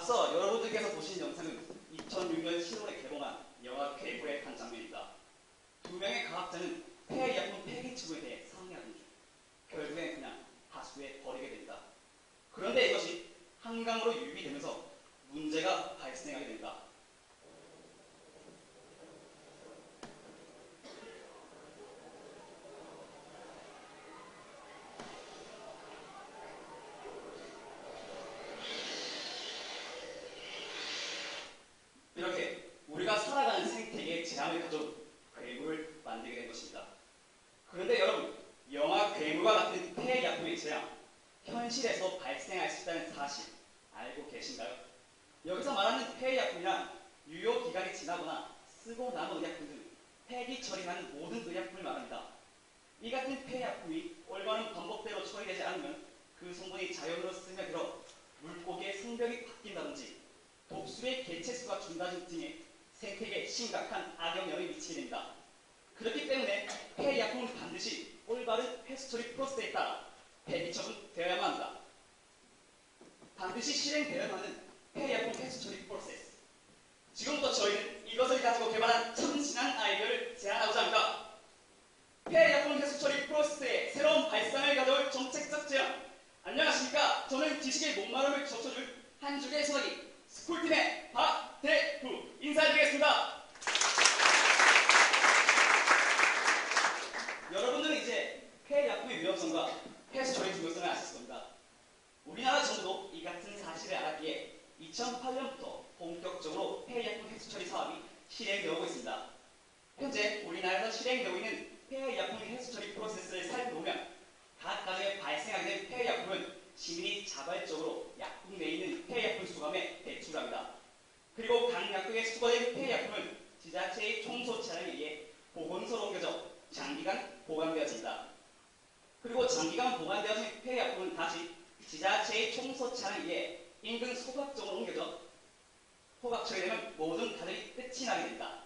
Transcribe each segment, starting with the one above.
앞서 여러분들께서 보신 영상은 2006년 7월에 개봉한 영화 괴물의 한 장면입니다. 두 명의 과학자는 폐약품 폐기 처분에 대해 상의하던 중 결국엔 그냥 하수구에 버리게 됩니다. 그런데 이것이 한강으로 유입이 되면서 문제가 발생하게 됩니다. 이렇게 우리가 살아가는 생태계에 재앙을 가져온 괴물을 만들게 된 것입니다. 그런데 여러분, 영화 괴물과 같은 폐약품의 재앙, 현실에서 발생할 수 있다는 사실 알고 계신가요? 여기서 말하는 폐약품이란 유효기간이 지나거나 쓰고 남은 의약품 등 폐기 처리하는 모든 의약품을 말합니다. 이 같은 폐약품이 올바른 방법대로 처리되지 않으면 그 성분이 자연으로 스며들어 물고기의 성벽이 바뀐다든지 독수리의 개체수가 준다는 등의 생태계에 심각한 악영향을 미치게 됩니다. 그렇기 때문에 폐약품은 반드시 올바른 회수 처리 프로세스에 따라 폐기 처분되어야만 합니다. 반드시 실행되어야 하는 폐약품 회수 처리 프로세스. 지금부터 저희는 이것을 가지고 개발한 참신한 아이디어를 제안하고자 합니다. 폐약품 회수 처리 프로세스의 새로운 발상을 가져올 정책적 제안. 안녕하십니까. 저는 지식의 목마름을 적셔줄 한 줄기의 소나기 스쿨팀의 박대후 인사드리겠습니다. 여러분들은 이제 폐약품의 위험성과 회수 처리 중요성을 아실 겁니다. 우리나라 정부도 이 같은 사실을 알았기에 2008년부터 본격적으로 폐약품 회수 처리 사업이 실행되고 있습니다. 현재 우리나라에서 실행되고 있는 폐약품 회수 처리 프로세스를 살펴보면 각 가정에 발생하게 된 폐약품은 시민이 자발적으로 약국 내에 있는 폐약품 수거함에 배출합니다. 그리고 각 약국에 수거된 폐약품은 지자체의 청소 차량에 의해 보건소로 옮겨져 장기간 보관되어집니다. 그리고 장기간 보관되어진 폐약품은 다시 지자체의 청소 차량에 의해 인근 소각장으로 옮겨져 소각 처리되면 모든 과정이 끝이 나게 됩니다.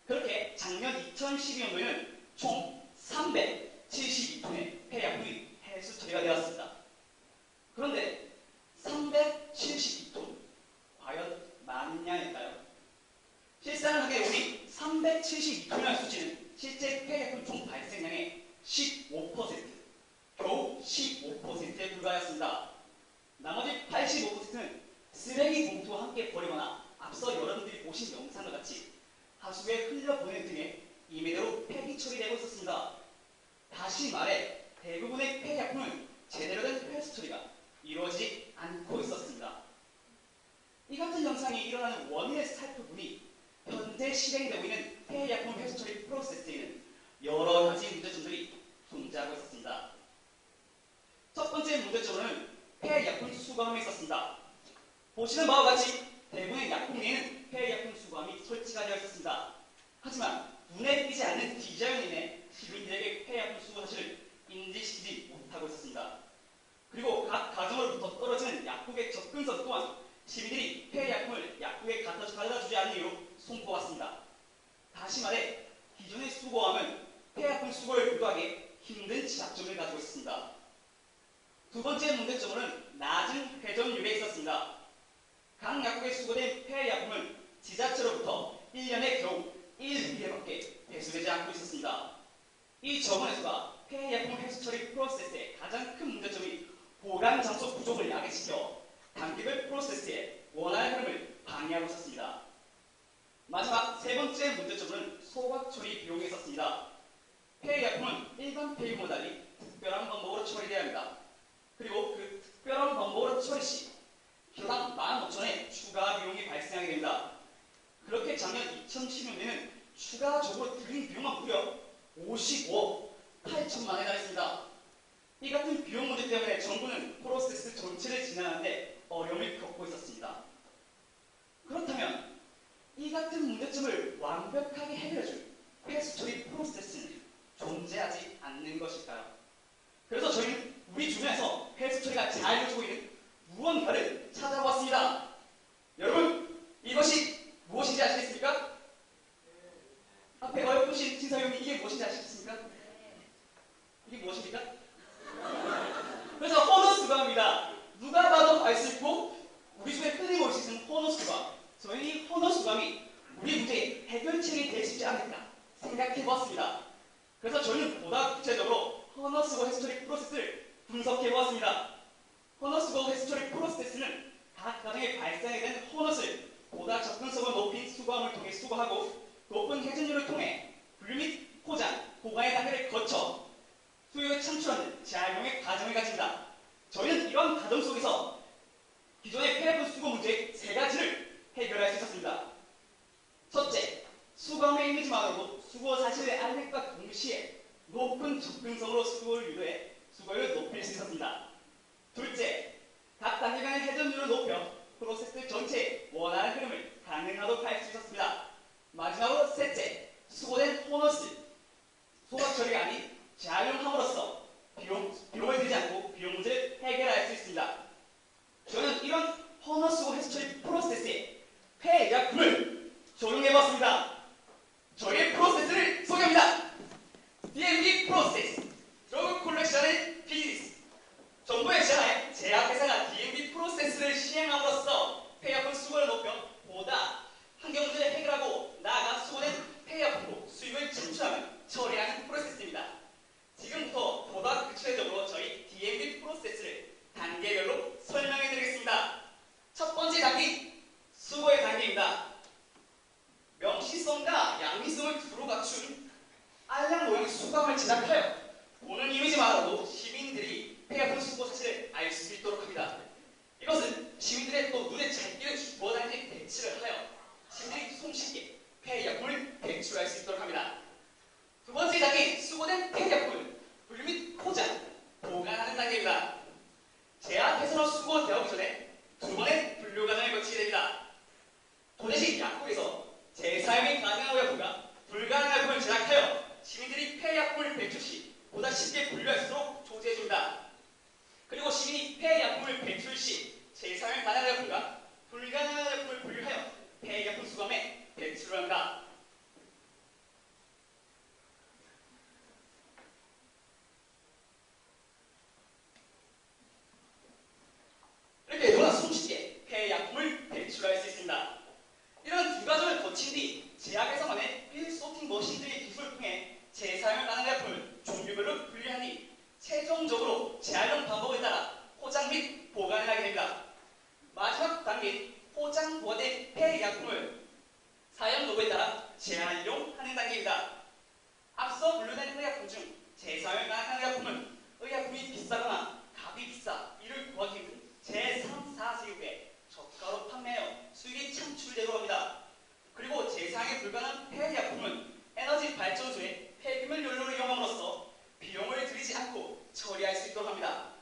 그렇게 작년 2012년도에는 총 372톤의 폐약품이 회수 처리가 되었습니다. 그런데 372톤, 과연 많냐일까요? 실상은 우리 372톤이라는 수치는 실제 폐약품 총 발생량의 15%, 겨우 15%에 불과하였습니다. 나머지 85%는 쓰레기 봉투와 함께 버리거나 앞서 여러분들이 보신 영상과 같이 하수구에 흘려보내는 등의 임의대로 폐기 처리되고 있었습니다. 다시 말해 대부분의 폐약품은 제대로 된 회수 처리가 이루어지지 않고 있었습니다. 이 같은 현상이 일어나는 원인을 살펴보니 현재 실행되고 있는 폐약품 회수 처리 프로세스에는 여러 가지 문제점들이 존재하고 있었습니다. 첫 번째 문제점으로는 폐약품 수거함에 있었습니다. 보시는 바와 같이 대부분의 약국 내에는 폐약품 수거함이 설치가 되어 있었습니다. 하지만 눈에 띄지 않는 디자인으로 인해 시민들에게 폐약품 수거 사실을 인지시키지 못하고 있었습니다. 그리고 각 가정으로부터 떨어지는 약국의 접근성 또한 시민들이 폐약품을 약국에 가져다 주지 않는 이유로 손꼽았습니다. 다시 말해 기존의 수거함은 폐약품 수거를 유도하기 힘든 지장점을 가지고 있습니다. 두 번째 문제점으로는 낮은 회전율에 있었습니다. 각 약국에 수거된 폐약품은 지자체로부터 1년에 겨우 1회밖에 회수되지 않고 있었습니다. 이 적은 회수가 폐약품 회수 처리 프로세스의 가장 큰 문제점이 보관 장소 부족을 야기시켜 단계별 프로세스의 원활한 흐름을 방해하고 있었습니다. 마지막 세 번째 문제점은 소각 처리 비용에 있었습니다. 폐약품은 일반 폐기물과 달리 특별한 방법으로 처리되어야 합니다. 그리고 그 특별한 방법으로 처리 시 기호당 15,000원의 추가 비용이 발생하게 됩니다. 그렇게 작년 2010년에는 추가적으로 들인 비용은 무려 55억 8천만 원에 달했습니다. 이 같은 비용 문제 때문에 정부는 프로세스 전체를 진행하는데 어려움을 겪고 있었습니다. 그렇다면 이 같은 문제점을 완벽하게 해결해줄 회수 처리 프로세스는 존재하지 않는 것일까요? 그래서 저희는 우리 주변에서 회수 처리가 잘 이루어지고 있는 무언가를 찾아보았습니다. 여러분, 이것이 무엇인지 아시겠습니까? 앞에 어여쁘신 진사형님, 이게 무엇인지 아시겠습니까? 이게 무엇입니까? 그래서 헌옷 수거합니다. 누가 봐도 알 수 있고 우리 집에 끊임없이 쓰는 저희는 이 헌어 수감이 우리 문제의 해결책이 될 수 있지 않을까 생각해 보았습니다. 그래서 저희는 보다 구체적으로 헌어 수거 히스토리 프로세스를 분석해 보았습니다. 헌어 수거 히스토리 프로세스는 각 가정에 발생하게 된 헌어를 보다 접근성을 높인 수거함을 통해 수거하고 높은 회전율을 통해 분류 및 포장, 보관의 단계를 거쳐 수요를 창출하는 재활용의 과정을 가집니다. 저희는 이런 과정 속에서 기존의 폐분 수거 문제의 세 가지를 해결할 수 있었습니다. 첫째, 수거함의 이미지만으로도 수거 사실의 알력과 동시에 높은 접근성으로 수거를 유도해 수거율을 높일 수 있었습니다. 둘째, 각 단계 간의 회전율을 높여 프로세스 전체의 원하는 흐름을 가능하도록 할 수 있었습니다. 마지막으로 셋째, 수거된 호너스, 소각 처리가 아닌 재활용함으로써 비용을 들이지 않고 비용 문제를 해결할 수 있습니다. 저는 이런 헌어 수거 히스토리 프로세스의 폐약품을 적용해봤습니다. 저희의 프로세스를 소개합니다. DMB 프로세스, 드러그 콜렉션의 비즈니스. 정부의 제안에 제약회사가 DMB 프로세스를 시행함으로써 폐약품 수거를 높여 보다 환경 문제를 해결하고 나아가 수거된 폐약품으로 수익을 창출하며 처리하는 프로세스입니다. 지금부터 보다 구체적으로 저희 DMB 프로세스를 단계별로 설명해 드리겠습니다. 첫 번째 단계, 수거의 단계입니다. 명시성과 양미성을 두루 갖춘 알약 모양 수감을 제작하여 보는 이미지만으로도 시민들이 폐약품 수거 사실을 알 수 있도록 합니다. 이것은 시민들의 또 눈에 잘 띄는 주거 단계 배치를 하여 시민들이 손쉽게 폐약품을 배출할 수 있도록 합니다. 두 번째 단계, 수거된 폐약품을 분류 및 포장, 보관하는 단계입니다. 제약 폐선업 수거되기 전에 두 번의 분류 과정을 거치게 됩니다. 도대식 약국에서 재사용이 가능한 의약품과 불가능한 의약품을 제작하여 시민들이 폐약품을 배출 시 보다 쉽게 분류할 수 있도록 조제해줍니다. 그리고 시민이 폐약품을 배출 시 재사용 가능한 의약품과 불가능한 의약품을 분류하여 폐약품 수거함에 배출을 합니다. 이렇게 너무나 손쉽게 폐약품을 배출할 수 있습니다. 이런 두 과정을 거친 뒤 제약회사만의 필소팅 머신들의 기술을 통해 재사용 가능한 의약품을 종류별로 분류하니 최종적으로 재활용 방법에 따라 포장 및 보관을 하게 됩니다. 마지막 단계인 포장 보관된 폐약품을 사용 도구에 따라 재활용하는 단계입니다. 앞서 분류된 의약품 중 재사용 가능한 의약품은 의약품이 비싸거나 값이 비싸 이를 구하기 힘든 제3, 4세기에 저가로 판매하여 수익이 창출되도록 합니다. 그리고 재사용이 불가능한 폐약품은 에너지 발전소에 폐기물 연료를 이용함으로써 비용을 들이지 않고 처리할 수 있도록 합니다.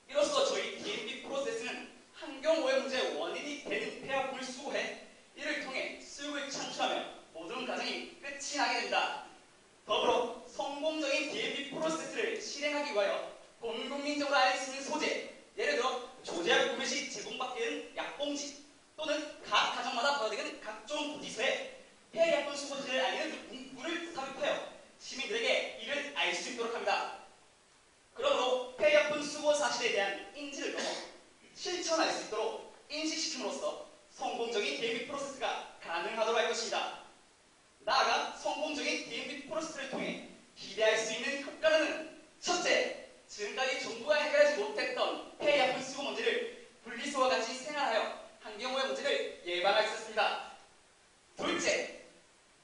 이로써 저희 DMB 프로세스는 환경오염 문제의 원인이 되는 폐약품을 수거해 이를 통해 수익을 창출하며 모든 과정이 끝이 나게 됩니다. 더불어 성공적인 DMB 프로세스를 실행하기 위하여 공국민적으로 알 수 있는 소재, 예를 들어 조제약 구매 시 제공받게 되는 약봉지 또는 각 가정마다 부여되는 각종 부지서에 폐약품 수거지를 알리는 문구를 삽입하여 시민들에게 이를 알 수 있도록 합니다. 그러므로 폐약품 수거 사실에 대한 인지를 넘어 실천할 수 있도록 인식시킴으로써 성공적인 DMB 프로세스가 가능하도록 할 것입니다. 나아가 성공적인 DMB 프로세스를 통해 기대할 수 있는 효과는 첫째, 지금까지 정부가 해결하지 못했던 폐약품 수거 문제를 분리수거와 같이 생활하여 환경오염 문제를 예방할 수 있습니다. 둘째,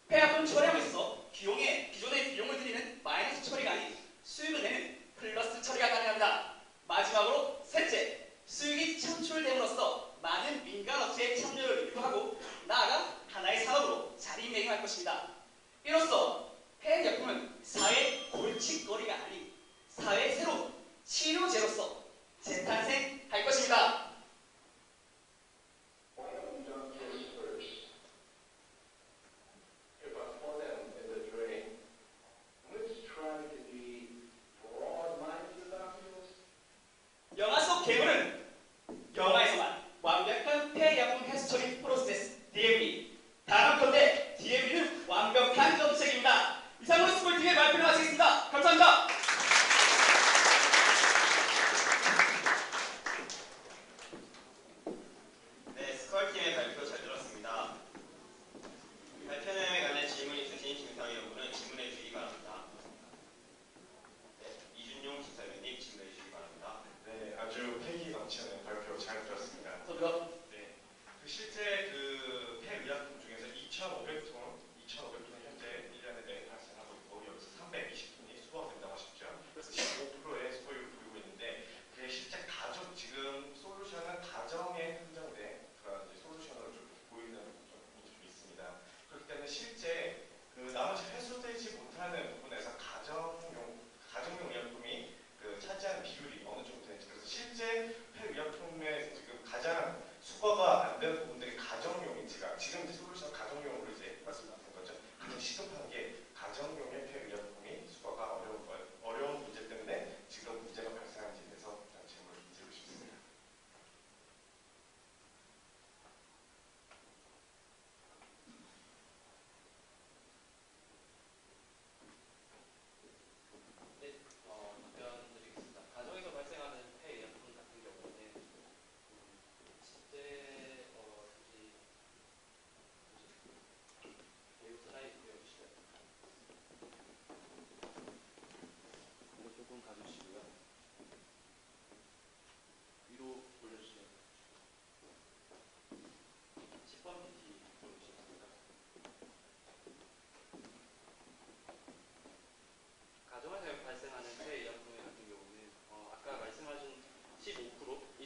폐약품 처리함에 있어 기존의 비용을 들이는 마이너스 처리가 아닌 수익을 내는 플러스 처리가 가능합니다. 마지막으로 셋째, 수익이 창출됨으로써 많은 민간 업체의 참여를 유도하고 나아가 하나의 산업으로 자리매김할 것입니다. 이로써 폐약품은 사회 골칫거리가 아닌 사회의 새로운 치료제로서 재탄생할 것입니다.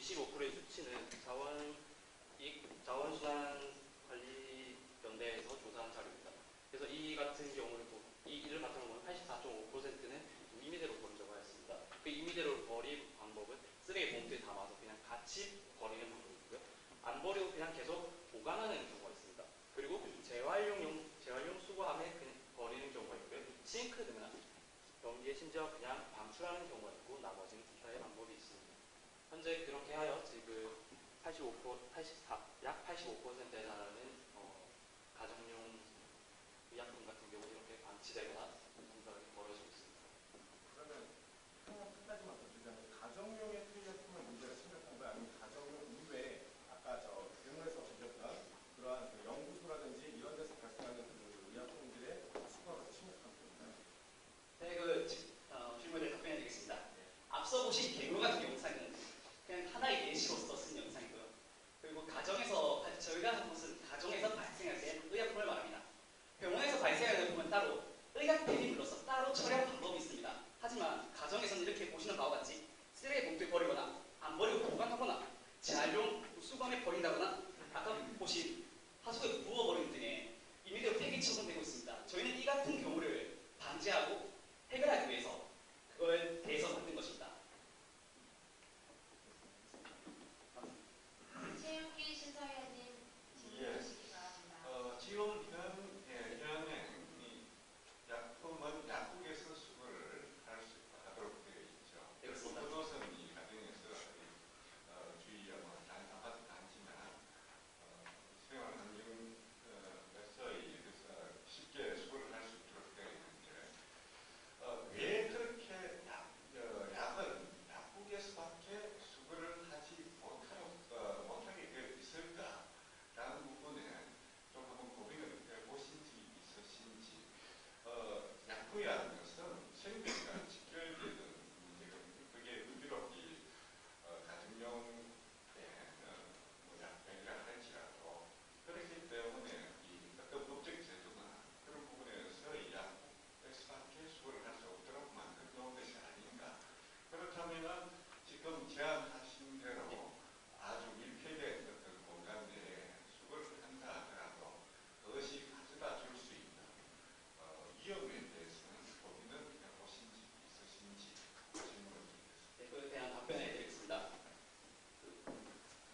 25%의 수치는 자원순환관리연대에서 조사한 자료입니다. 그래서 이 같은 경우는 이 이를 같은 경우는 84.5%는 임의대로 버리자고 하였습니다. 그 임의대로 버린 방법은 쓰레기 봉투에 담아서 그냥 같이 버리는 방법이고요. 안 버리고 그냥 계속 보관하는 경우가 있습니다. 그리고 재활용 수거함에 그냥 버리는 경우가 있고요. 싱크 등은 변기에 심지어 그냥 방출하는 경우가 있고 나머지는 기타의 방법이 있습니다. 현재 그렇게 하여 지금 약 85%에 달하는 가정용 의약품 같은 경우 이렇게 방치되거나 분석이 벌어지고 있습니다. 그러면 한 가지만 더 주자면 가정용의 폐기물의 문제가 심각한 거야? 아니면 가정용 이외에 아까 저 질문에서 주셨던 그러한 그 연구소라든지 이런 데서 발생하는 그 의약품들의 수거가 더 심각한 건가요? 네, 질문에 답변해 드리겠습니다. 앞서 보신 개물 같은 영상은 그냥 하나의 예시로서 쓴 영상이고요. 그리고 저희가 한 것은 가정에서 발생할 때 의약품을 말합니다. 병원에서 발생하는 의약품은 따로 의약 폐기물로서 따로 처리할 방법이 있습니다. 하지만 가정에서는 이렇게 보시는 바와 같이 쓰레기 봉투에 버리거나 안 버리고 보관하거나 재활용 수거함에 버린다거나 아까 보신 하수구에 부어버리는 등의 임의대로 폐기 처분되고 있습니다. 저희는 이 같은 경우를 방지하고 해결하기 위해서 그거에 대해서 만든 것입니다. 최윤기 신사위원님 질문해 주시기 바랍니다. 지원은 현행 약품은 약국에서 수거를 하도록 되어 있죠. 네, 그렇습니다. 그것은 이 과정에서 주의하고 단지만 생활 환경에서 쉽게 수거를 할 수 있도록 되어 있는데 왜 그렇게 약은 약국에서밖에 수거를 하지 못하게 되어 있을까라는 부분에 좀 한번 고민을 해보신 적이 있으신지 약국이라는 것은 생명과 직결되는 문제가 그게 의료비 가정용의 약병이라 할지라도 그렇기 때문에 이 어떤 법적 제도나 그런 부분에서 이 약국에서밖에 수거를 할 수 없도록 만들어 놓은 것이 아닌가. 그렇다면 지금 제안하신 대로 아주 밀폐된 어떤 공간 내에 수거를 한다 하더라도 그것이 가져다 줄 수 있는 위험에 대해서는 고민을 해보신 지 있으신지 질문을 드리겠습니다. 네, 그에 대한 답변해 드리겠습니다.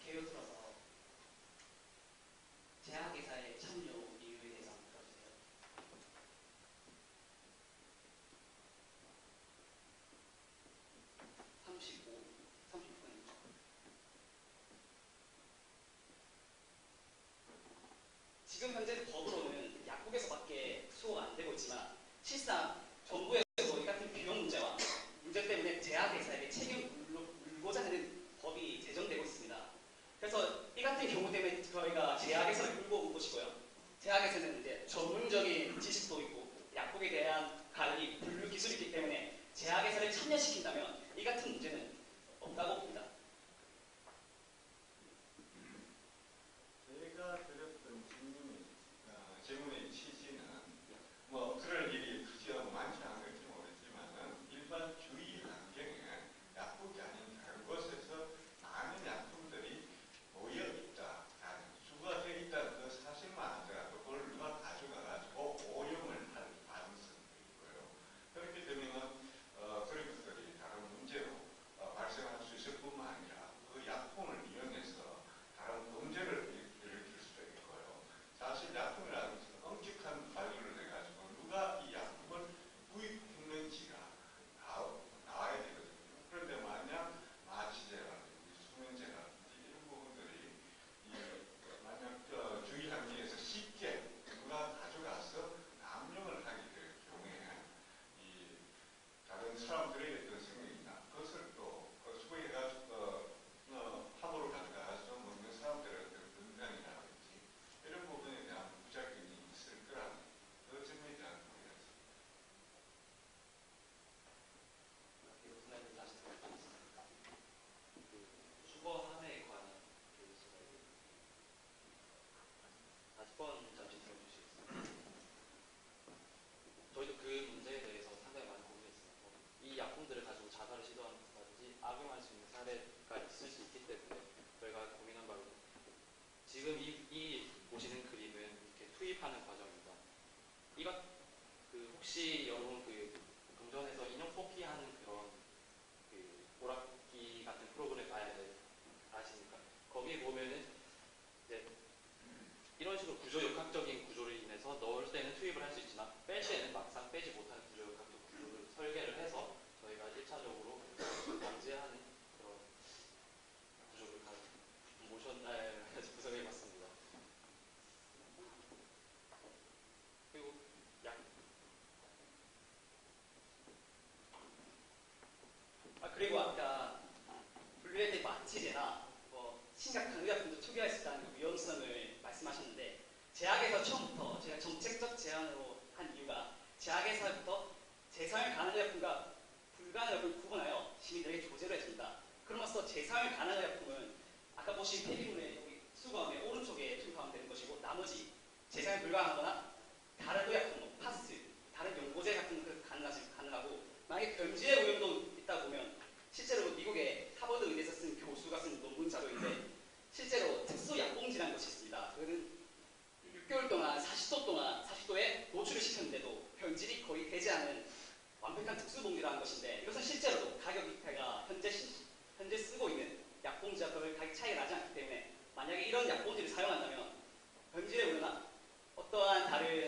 개요 들어서 제약회사의 참여 이유에 대해서 한번 들어주세요. 36분입니다. 지금 현재 법으로는 약국에서밖에 수거가 안 되고 있지만 실상 정부에서도 이 같은 비용 문제 때문에 제약회사에게 책임을 물고자 하는 법이 제정되고 있습니다. 그래서 이 같은 경우 때문에 저희가 제약회사를 끌고 온 것이고요. 제약회사는 이제 전문적인 지식도 있고 약국에 대한 관리, 분류 기술이 있기 때문에 제약회사를 참여시킨다면 이 같은 문제는 없다고 봅니다. 제가 드렸던 질문의 취지는 그럴 일이 굳이 많지 않을지 모르지만은 일반 주의 환경에 약국이 아닌 다른 곳에서 많은 약품들이 모여 있다, 수거되어 있다는 그 사실만 하더라도 그걸 누가 가져가가지고 오염을 할 가능성이 있고요. 그렇게 되면 그런 것들이 다른 문제로 발생할 수 있을 뿐만 아니라 그 약품을 이용해서 다른 범죄를 일으킬 수도 있고요. 사실 약품이라는 것은 엄격한 관리를 해가지고 누가 이 약품을 구입했는지가 나와야 되거든요. 그런데 만약 마취제라든지 수면제라든지 이런 부분들이 만약 주의 환경에서 쉽게 누가 가져가서 남용을 하게 될 경우에 이 다른 사람들에게 어떤 생명이나 그것을 또 수거해가지고 함으로 가져가서 먹는 사람들의 어떤 건강이라든지 이런 부분에 대한 부작용이 있을 거라는 그 점에 대한 고려였습니다. 수거함에 관한 케이스가 다시 번 잠시 들어주시겠습니다. 저희도 그 문제에 대해서 상당히 많이 고민했습니다. 이 약품들을 가지고 자살을 시도한다든지 악용할 수 있는 사례 있을 수 있기 때문에 저희가 고민한 바로 지금 이 보시는 그림은 이렇게 투입하는 과정입니다. 이것 혹시 여러분 금전에서 인형 뽑기 하는 그런 오락기 같은 프로그램 아십니까? 거기 보면은 이제 이런 식으로 구조역학적인 구조를 인해서 넣을 때는 투입을 할 수 있지만 뺄 때는 막상 빼지 못하는 구조역학적 구조를 설계를 해서 저희가 1차적으로 방지하는 그런 구조를 구성해봤습니다. 그리고 그리고 아까 분류할 때 마취제나 심각한 의약품도 투기할 수 있다는 그 위험성을 말씀하셨는데 제약에서 처음부터 제가 정책적 제안으로 한 이유가 제약에서부터 재사용 가능한 의약품과 불가능한 의약품을 구분하여 시민들에게 조제를 해줍니다. 그럼으로써 재사용 가능한 의약품은 아까 보신 폐기물의 여기 수거함의 오른쪽에 투입하면 되는 것이고 나머지 재사용 불가능하거나 다른 의약품, 파스트, 다른 연고제 같은 가능하고 만약에 변질의 오염도 있다 보면 실제로 미국의 하버드 의대에서 쓴 교수가 쓴 논문 자료인데 실제로 특수 약봉지라는 것이 있습니다. 그거는 6개월 동안 40도에 노출을 시켰는데도 변질이 거의 되지 않은 완벽한 특수봉지라는 것인데 이것은 실제로도 가격이 현재 쓰고 있는 약봉지와 별 가격 차이가 나지 않기 때문에 만약에 이런 약봉지를 사용한다면 변질의 우려나 어떠한 다른